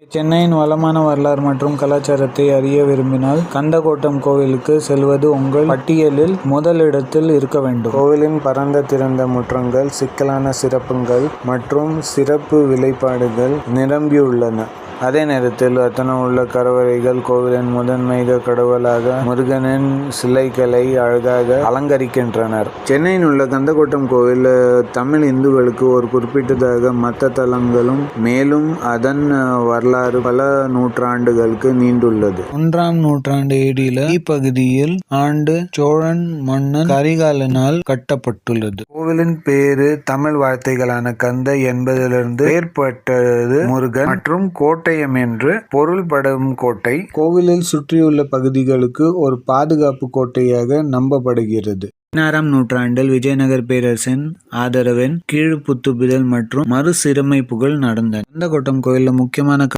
சென்னையின் வளமான வரலாறு மற்றும் கலாச்சாரத்தை அறிய விரும்பினால் கந்தக்கோட்டம் கோவிலுக்கு செல்வது உங்கள் பட்டியலில் முதலிடத்தில் இருக்க வேண்டும். கோவிலின் பரந்த திறந்த முற்றங்கள், சிக்கலான சிறப்புகள் மற்றும் சிறப்பு வேலைப்பாடுகள் நிரம்பியுள்ளன. அதே நேரத்தில் ரத்தனமுள்ள கருவறைகள் கோவிலின் முதன்மைக கடவுளாக முருகனின் சிலைகளை அழகாக அலங்கரிக்கின்றனர். சென்னையில் உள்ள கந்தக்கோட்டம் கோவில் தமிழ் இந்துக்களுக்கு ஒரு குறிப்பிட்டதாக மத தலங்களும் மேலும் அதன் வரலாறு பல நூற்றாண்டுகளுக்கு நீண்டுள்ளது. 1ஆம் நூற்றாண்டு ஏடியில் இப்பகுதியில் ஆண்டு சோழன் மன்னன் கரிகாலனால் கட்டப்பட்டுள்ளது. கோவிலின் பேரு தமிழ் வார்த்தைகளான கந்த என்பதிலிருந்து பெயர்பட்டது முருகன் மற்றும் கோட்டயம் என்று பொருள்படும் கோட்டை. கோவிலில் சுற்றியுள்ள பகுதிகளுக்கு ஒரு பாதுகாப்பு கோட்டையாக நம்பப்படுகிறது. 16ஆம் நூற்றாண்டில் விஜயநகர பேரரசின் ஆதரவின் கீழ் புதுப்பித்தல் மற்றும் மறுசீரமைப்புகள் நடந்தன. கந்தக்கோட்டம் கோயிலில் முக்கியமான